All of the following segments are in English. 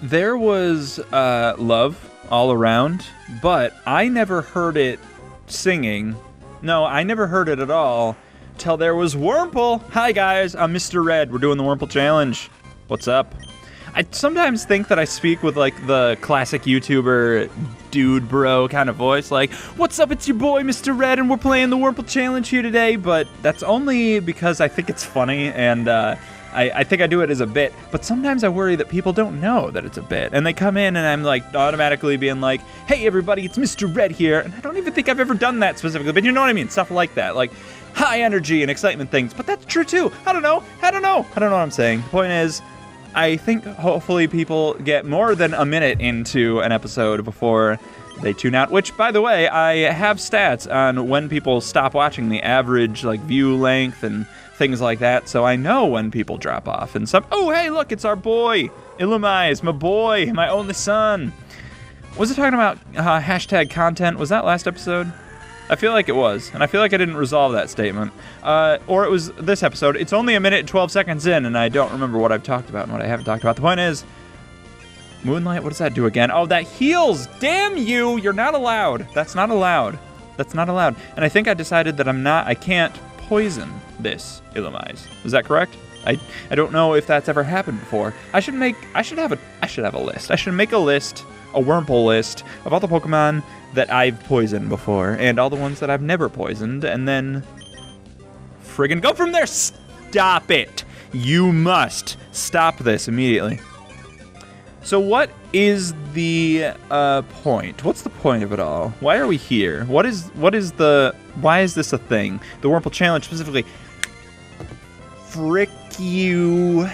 There was love all around, but I never heard it singing. No, I never heard it at all till there was Wurmple. Hi guys, I'm Mr. Red. We're doing the Wurmple challenge. What's up? I sometimes think that I speak with like the classic YouTuber dude bro kind of voice, like, what's up, it's your boy Mr. Red and we're playing the Wurmple challenge here today, but that's only because I think it's funny and I think I do it as a bit, but sometimes I worry that people don't know that it's a bit, and they come in and I'm like automatically being like, hey everybody, it's Mr. Red here, and I don't even think I've ever done that specifically, but you know what I mean, stuff like that, like high energy and excitement things, but that's true too. I don't know what I'm saying. The point is, I think hopefully people get more than a minute into an episode before they tune out, which, by the way, I have stats on when people stop watching, the average like view length and things like that, so I know when people drop off. And some, oh hey, look, it's our boy, Illumais, my boy, my only son. Was it talking about hashtag content? Was that last episode? I feel like it was, and I feel like I didn't resolve that statement. Or it was this episode. It's only a minute and 12 seconds in, and I don't remember what I've talked about and what I haven't talked about. The point is, Moonlight, what does that do again? Oh, that heals! Damn you! You're not allowed. That's not allowed. That's not allowed. And I think I decided that I can't poison this Illumais. Is that correct? I don't know if that's ever happened before. I should have a list. I should make a list, a Wurmple list, of all the Pokemon that I've poisoned before, and all the ones that I've never poisoned, and then friggin' go from there. Stop it. You must stop this immediately. So what is the point? What's the point of it all? Why are we here? Why is this a thing? The Wurmple challenge specifically. Frick you.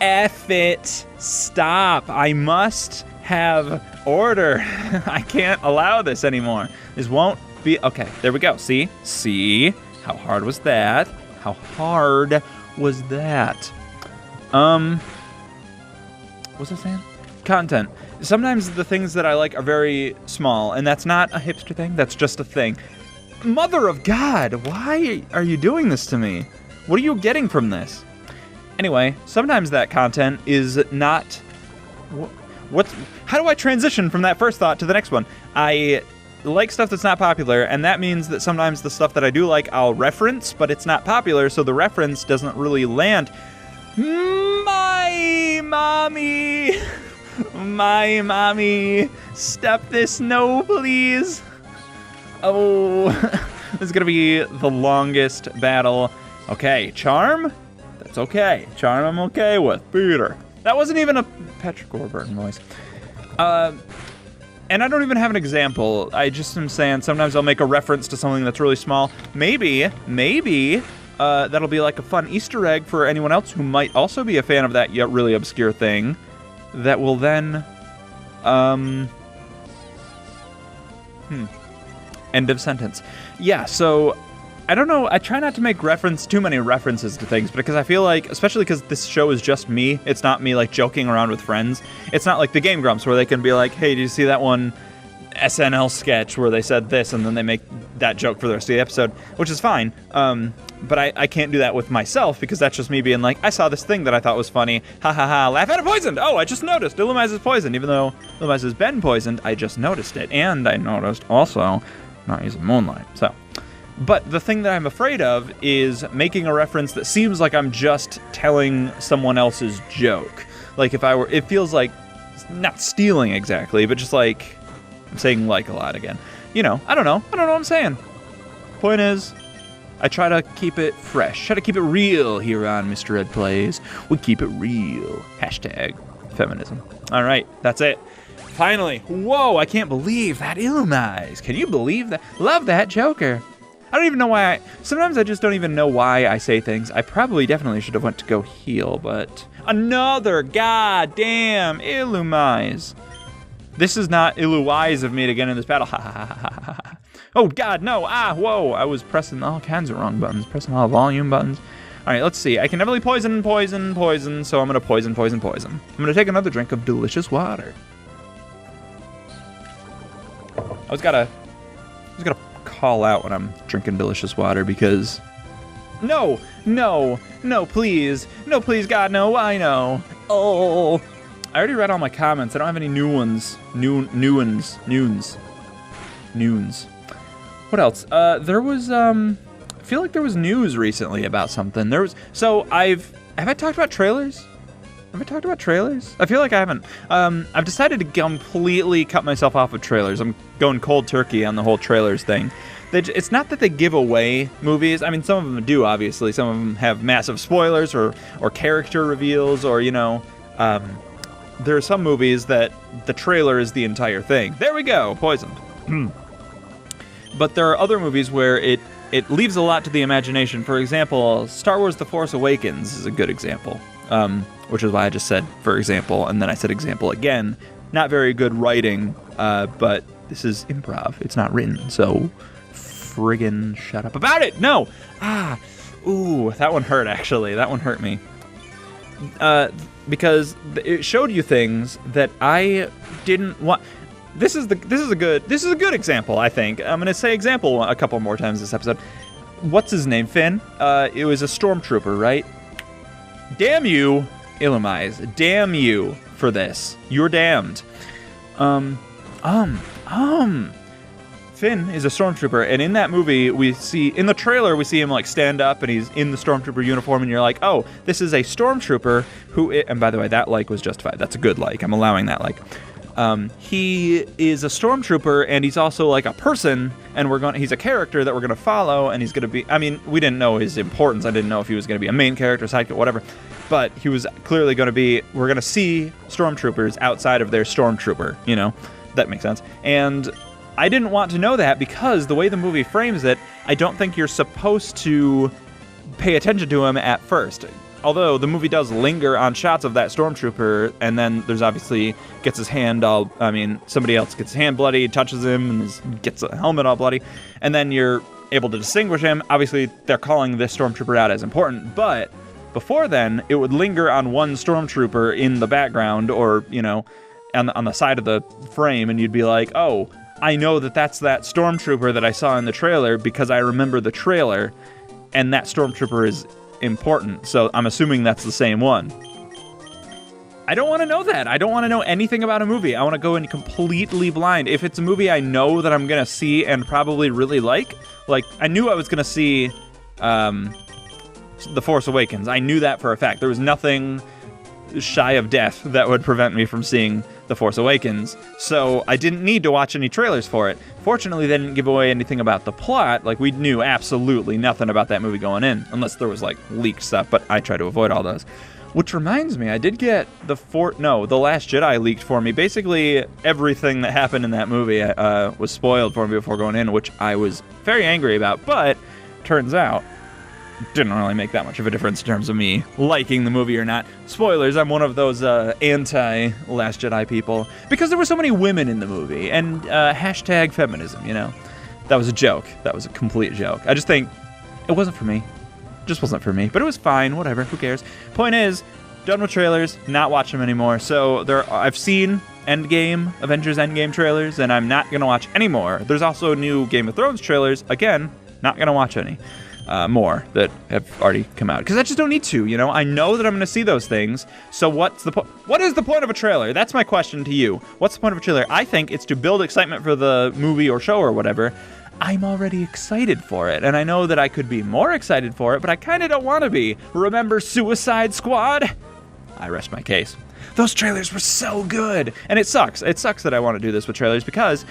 F it. Stop. I must have order. I can't allow this anymore. This won't be... Okay, there we go. See? See? How hard was that? How hard was that? What was I saying? Content. Sometimes the things that I like are very small, and that's not a hipster thing. That's just a thing. Mother of God, why are you doing this to me? What are you getting from this? Anyway, sometimes that content is not... How do I transition from that first thought to the next one? I like stuff that's not popular, and that means that sometimes the stuff that I do like I'll reference, but it's not popular, so the reference doesn't really land. My mommy! My mommy! Stop this, no, please! Oh, this is gonna be the longest battle. Okay, Charm? That's okay. Charm I'm okay with. Peter. That wasn't even a Patrick Warburton voice. And I don't even have an example. I just am saying sometimes I'll make a reference to something that's really small. Maybe, that'll be like a fun Easter egg for anyone else who might also be a fan of that yet really obscure thing that will then, end of sentence. Yeah, so I don't know, I try not to make too many references to things, because I feel like, especially because this show is just me, it's not me like joking around with friends. It's not like the Game Grumps where they can be like, hey, did you see that one SNL sketch where they said this, and then they make that joke for the rest of the episode, which is fine. But I can't do that with myself, because that's just me being like, I saw this thing that I thought was funny, ha ha ha, laugh at it, poisoned! Oh, I just noticed, Illumais is poisoned, even though Illumais has been poisoned, I just noticed it, and I noticed also not using Moonlight, so. But the thing that I'm afraid of is making a reference that seems like I'm just telling someone else's joke. Like if it feels like, not stealing exactly, but just like, I'm saying like a lot again. You know, I don't know what I'm saying. Point is, I try to keep it fresh, try to keep it real here on Mr. Red Plays. We keep it real. Hashtag feminism. All right, that's it. Finally, whoa, I can't believe that Illumais. Can you believe that? Love that Joker. I don't even know why sometimes I just don't even know why I say things. I probably definitely should have went to go heal, but another goddamn Illumais. This is not Illumais of me to get in this battle. Ha ha ha ha ha ha. Oh God, no, whoa. I was pressing all kinds of wrong buttons, pressing all volume buttons. All right, let's see. I can never poison, so I'm gonna poison. I'm gonna take another drink of delicious water. I was gotta call out when I'm drinking delicious water because... No, please, God, no, I know. Oh, I already read all my comments. I don't have any new ones. Noons. What else? There was, I feel like there was news recently about something. Have I talked about trailers? I feel like I haven't. I've decided to completely cut myself off of trailers. I'm going cold turkey on the whole trailers thing. It's not that they give away movies. I mean, some of them do, obviously. Some of them have massive spoilers or character reveals, or, there are some movies that the trailer is the entire thing. There we go, poisoned. But there are other movies where it leaves a lot to the imagination. For example, Star Wars The Force Awakens is a good example, which is why I just said, for example, and then I said example again. Not very good writing, but this is improv. It's not written, so friggin' shut up about it. No! Ooh, that one hurt, actually. That one hurt me. Because it showed you things that I didn't want. This is a good example, I think. I'm gonna say example a couple more times this episode. What's his name, Finn? It was a stormtrooper, right? Damn you, Illumise. Damn you for this. You're damned. Finn is a stormtrooper, and in that movie, in the trailer, we see him, like, stand up, and he's in the stormtrooper uniform, and you're like, oh, this is a stormtrooper and by the way, that like was justified. That's a good like. I'm allowing that like. He is a stormtrooper, and he's also, like, a person, and he's a character that we're going to follow, and he's going to be, I mean, we didn't know his importance. I didn't know if he was going to be a main character, sidekick, whatever, but he was clearly going to be, we're going to see stormtroopers outside of their stormtrooper, that makes sense, and I didn't want to know that because the way the movie frames it, I don't think you're supposed to pay attention to him at first. Although the movie does linger on shots of that stormtrooper, and then there's obviously gets his hand somebody else gets his hand bloody, touches him, and gets a helmet all bloody, and then you're able to distinguish him. Obviously, they're calling this stormtrooper out as important, but before then, it would linger on one stormtrooper in the background, or, on the side of the frame, and you'd be like, oh, I know that's that stormtrooper that I saw in the trailer because I remember the trailer, and that stormtrooper is important, so I'm assuming that's the same one. I don't want to know that. I don't want to know anything about a movie. I want to go in completely blind. If it's a movie I know that I'm going to see and probably really like I knew I was going to see The Force Awakens. I knew that for a fact. There was nothing shy of death that would prevent me from seeing The Force Awakens, so I didn't need to watch any trailers for it. Fortunately, they didn't give away anything about the plot. Like, we knew absolutely nothing about that movie going in, unless there was, like, leaked stuff, but I try to avoid all those. Which reminds me, I did get The Last Jedi leaked for me. Basically, everything that happened in that movie was spoiled for me before going in, which I was very angry about, but turns out didn't really make that much of a difference in terms of me liking the movie or not. Spoilers, I'm one of those anti-Last Jedi people, because there were so many women in the movie, and hashtag feminism, That was a joke. That was a complete joke. I just think it wasn't for me. Just wasn't for me. But it was fine, whatever, who cares? Point is, done with trailers, not watch them anymore. So I've seen Avengers Endgame trailers, and I'm not going to watch any more. There's also new Game of Thrones trailers. Again, not going to watch any. More that have already come out, because I just don't need to, I know that I'm going to see those things, so what's the point? What is the point of a trailer? That's my question to you. What's the point of a trailer? I think it's to build excitement for the movie or show or whatever. I'm already excited for it, and I know that I could be more excited for it, but I kind of don't want to be. Remember Suicide Squad? I rest my case. Those trailers were so good, and it sucks. It sucks that I want to do this with trailers, because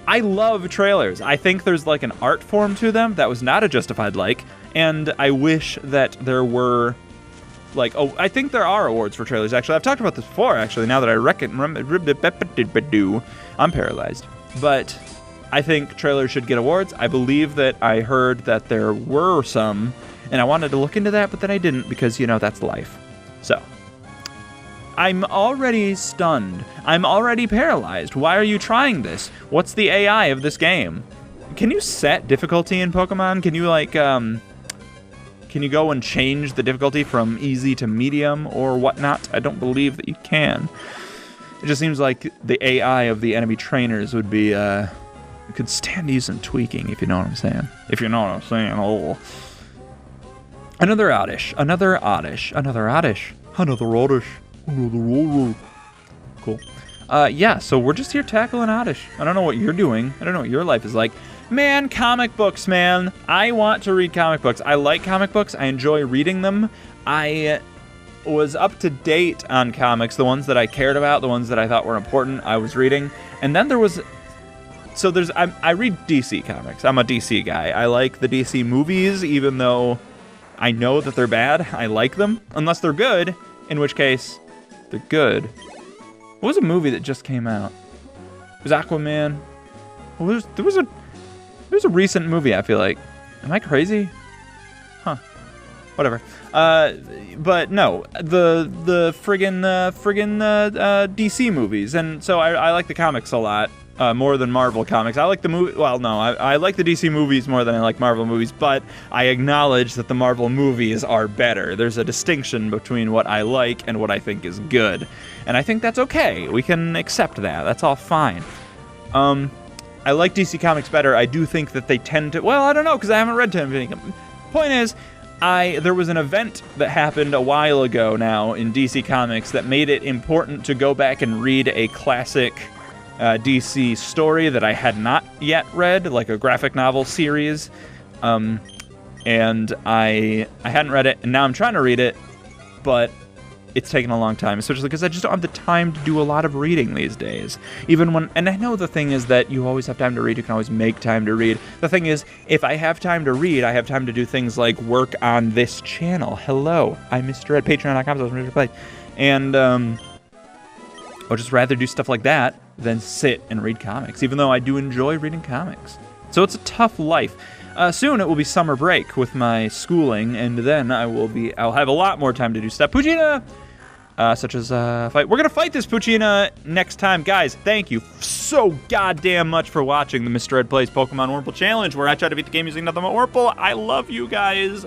I love trailers. I think there's like an art form to them that was not a justified like, and I wish that there were I think there are awards for trailers, actually. I've talked about this before, actually, now that I remember. I'm paralyzed. But I think trailers should get awards. I believe that I heard that there were some, and I wanted to look into that, but then I didn't, because, that's life. So I'm already stunned. I'm already paralyzed. Why are you trying this? What's the AI of this game? Can you set difficulty in Pokemon? Can you, can you go and change the difficulty from easy to medium or whatnot? I don't believe that you can. It just seems like the AI of the enemy trainers would be, could stand to use some tweaking, if you know what I'm saying. If you know what I'm saying. Oh. Another oddish. cool. Yeah, so we're just here tackling Oddish. I don't know what you're doing. I don't know what your life is like. Man, comic books, man. I want to read comic books. I like comic books. I enjoy reading them. I was up to date on comics, the ones that I cared about, the ones that I thought were important, I was reading. And then there was... So I read DC comics. I'm a DC guy. I like the DC movies, even though I know that they're bad. I like them, unless they're good, in which case, they're good. What was a movie that just came out? It was Aquaman. There was a recent movie, I feel like. Am I crazy? Huh. Whatever. But no, the friggin' DC movies, and so I like the comics a lot. More than Marvel comics. I like the movie. Well, no, I like the DC movies more than I like Marvel movies, but I acknowledge that the Marvel movies are better. There's a distinction between what I like and what I think is good. And I think that's okay. We can accept that. That's all fine. I like DC comics better. I do think that they tend to... Well, I don't know, because I haven't read too many. Point is, there was an event that happened a while ago now in DC Comics that made it important to go back and read a classic DC story that I had not yet read, like a graphic novel series, and I hadn't read it, and now I'm trying to read it, but it's taken a long time, especially because I just don't have the time to do a lot of reading these days. And I know the thing is that you always have time to read, you can always make time to read. The thing is, if I have time to read, I have time to do things like work on this channel. Hello, I'm Mr. Ed, patreon.com/MrEdPlay. And, I'd just rather do stuff like that than sit and read comics, even though I do enjoy reading comics. So it's a tough life. Soon it will be summer break with my schooling, and then I'll have a lot more time to do stuff. Poochyena, such as fight. We're gonna fight this Poochyena next time, guys. Thank you so goddamn much for watching the Mr. Ed Plays Pokemon Wurmple Challenge, where I try to beat the game using nothing but Wurmple. I love you guys.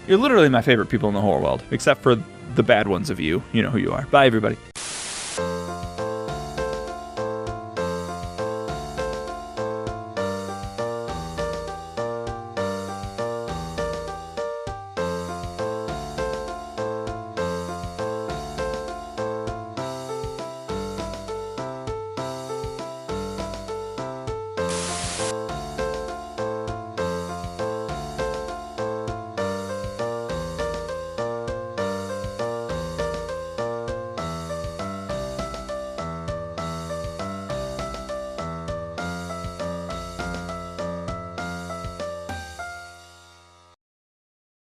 You're literally my favorite people in the whole world, except for the bad ones of you. You know who you are. Bye, everybody.